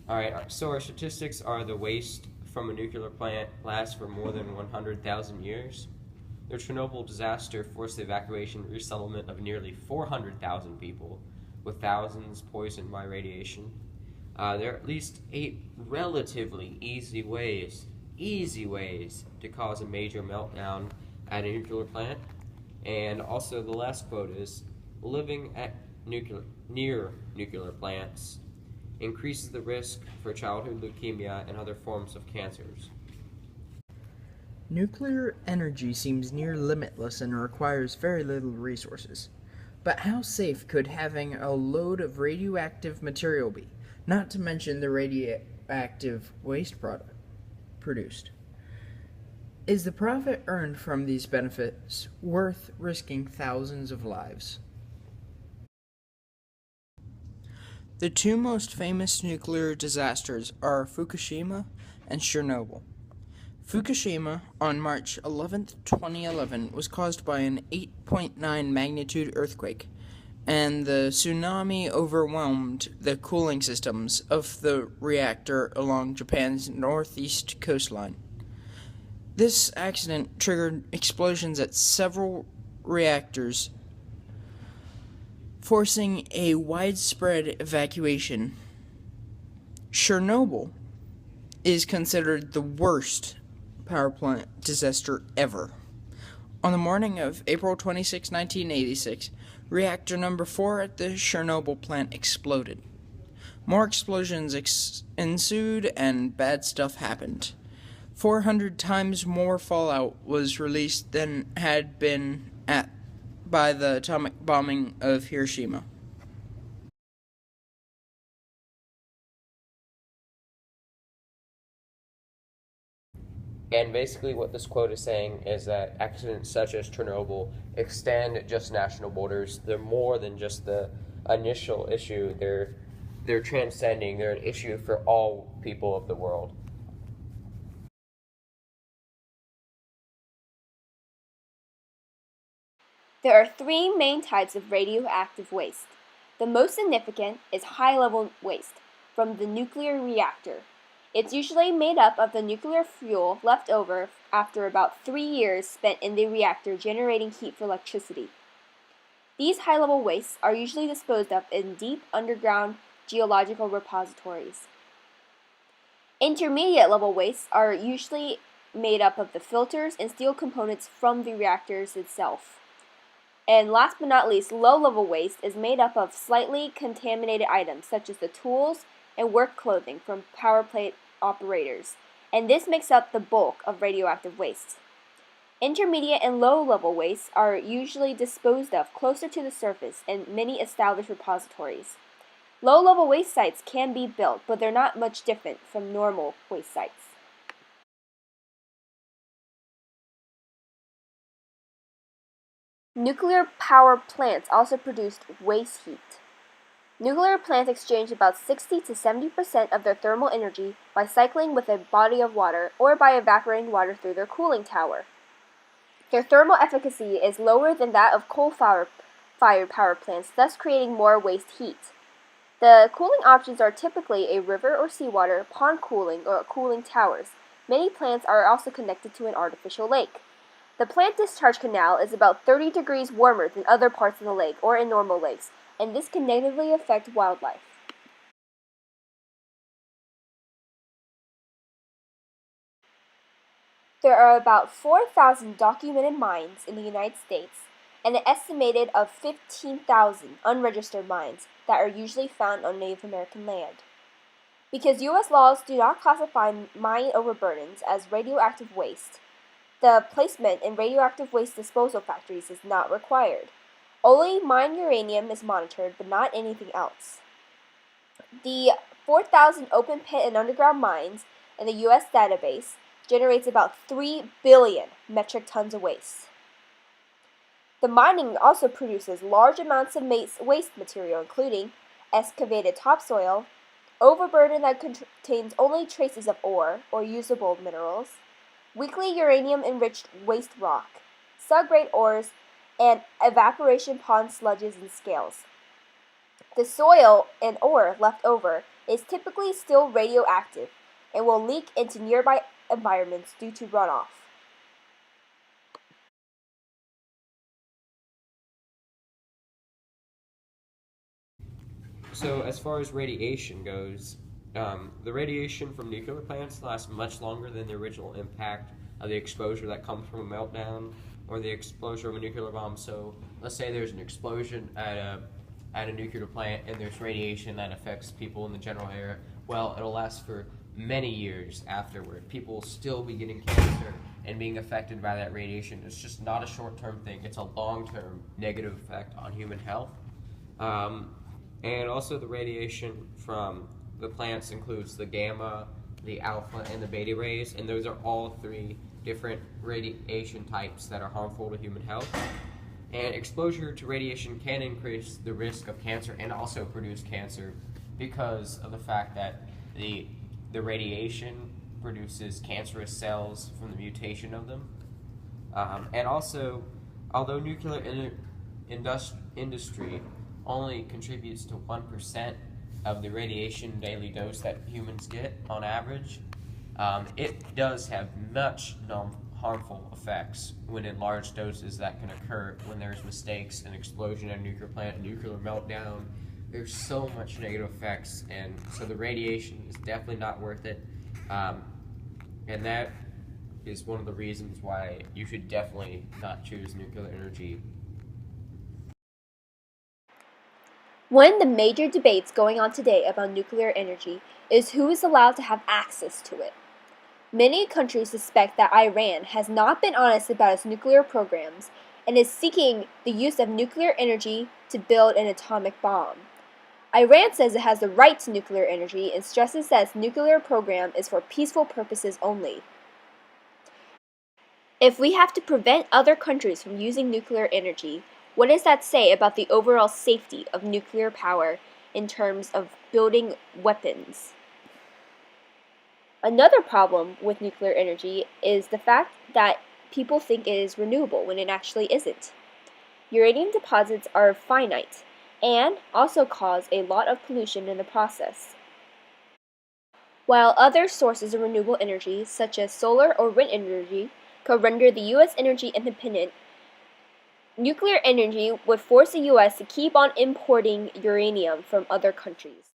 Alright, so our statistics are the waste from a nuclear plant lasts for more than 100,000 years. The Chernobyl disaster forced the evacuation and resettlement of nearly 400,000 people, with thousands poisoned by radiation. There are at least 8 relatively easy ways to cause a major meltdown at a nuclear plant. And also, the last quote is living at near nuclear plants increases the risk for childhood leukemia and other forms of cancers. Nuclear energy seems near limitless and requires very little resources. But how safe could having a load of radioactive material be, not to mention the radioactive waste product produced? Is the profit earned from these benefits worth risking thousands of lives? The two most famous nuclear disasters are Fukushima and Chernobyl. Fukushima, on March 11, 2011, was caused by an 8.9 magnitude earthquake, and the tsunami overwhelmed the cooling systems of the reactor along Japan's northeast coastline. This accident triggered explosions at several reactors, forcing a widespread evacuation. Chernobyl is considered the worst power plant disaster ever. On the morning of April 26, 1986, reactor number 4 at the Chernobyl plant exploded. More explosions ensued and bad stuff happened. 400 times more fallout was released than had been by the atomic bombing of Hiroshima. And basically, what this quote is saying is that accidents such as Chernobyl extend just national borders. They're more than just the initial issue. They're transcending. They're an issue for all people of the world. There are three main types of radioactive waste. The most significant is high-level waste from the nuclear reactor. It's usually made up of the nuclear fuel left over after about 3 years spent in the reactor generating heat for electricity. These high-level wastes are usually disposed of in deep underground geological repositories. Intermediate level wastes are usually made up of the filters and steel components from the reactors itself. And last but not least, low-level waste is made up of slightly contaminated items such as the tools and work clothing from power plant operators, and this makes up the bulk of radioactive waste. Intermediate and low-level wastes are usually disposed of closer to the surface in many established repositories. Low-level waste sites can be built, but they're not much different from normal waste sites. Nuclear power plants also produce waste heat. Nuclear plants exchange about 60 to 70% of their thermal energy by cycling with a body of water or by evaporating water through their cooling tower. Their thermal efficacy is lower than that of coal-fired power plants, thus creating more waste heat. The cooling options are typically a river or seawater, pond cooling, or cooling towers. Many plants are also connected to an artificial lake. The plant discharge canal is about 30 degrees warmer than other parts of the lake or in normal lakes, and this can negatively affect wildlife. There are about 4,000 documented mines in the United States and an estimated of 15,000 unregistered mines that are usually found on Native American land. Because U.S. laws do not classify mine overburdens as radioactive waste, the placement in radioactive waste disposal factories is not required. Only mined uranium is monitored, but not anything else. The 4,000 open pit and underground mines in the U.S. database generates about 3 billion metric tons of waste. The mining also produces large amounts of waste material, including excavated topsoil, overburden that contains only traces of ore or usable minerals, weakly uranium-enriched waste rock, subgrade ores, and evaporation pond sludges and scales. The soil and ore left over is typically still radioactive and will leak into nearby environments due to runoff. So, as far as radiation goes, the radiation from nuclear plants lasts much longer than the original impact of the exposure that comes from a meltdown or the exposure of a nuclear bomb. So, let's say there's an explosion at a nuclear plant and there's radiation that affects people in the general area. Well, it'll last for many years afterward. People will still be getting cancer and being affected by that radiation. It's just not a short-term thing. It's a long-term negative effect on human health. And also the radiation from the plants includes the gamma, the alpha, and the beta rays, and those are all three different radiation types that are harmful to human health. And exposure to radiation can increase the risk of cancer and also produce cancer because of the fact that the radiation produces cancerous cells from the mutation of them. And also, although nuclear industry only contributes to 1% of the radiation daily dose that humans get on average, it does have much harmful effects when in large doses that can occur when there's mistakes, an explosion at a nuclear plant, a nuclear meltdown. There's so much negative effects, and so the radiation is definitely not worth it. And that is one of the reasons why you should definitely not choose nuclear energy. One of the major debates going on today about nuclear energy is who is allowed to have access to it. Many countries suspect that Iran has not been honest about its nuclear programs and is seeking the use of nuclear energy to build an atomic bomb. Iran says it has the right to nuclear energy and stresses that its nuclear program is for peaceful purposes only. If we have to prevent other countries from using nuclear energy, what does that say about the overall safety of nuclear power in terms of building weapons? Another problem with nuclear energy is the fact that people think it is renewable when it actually isn't. Uranium deposits are finite and also cause a lot of pollution in the process. While other sources of renewable energy, such as solar or wind energy, could render the U.S. energy independent, nuclear energy would force the U.S. to keep on importing uranium from other countries.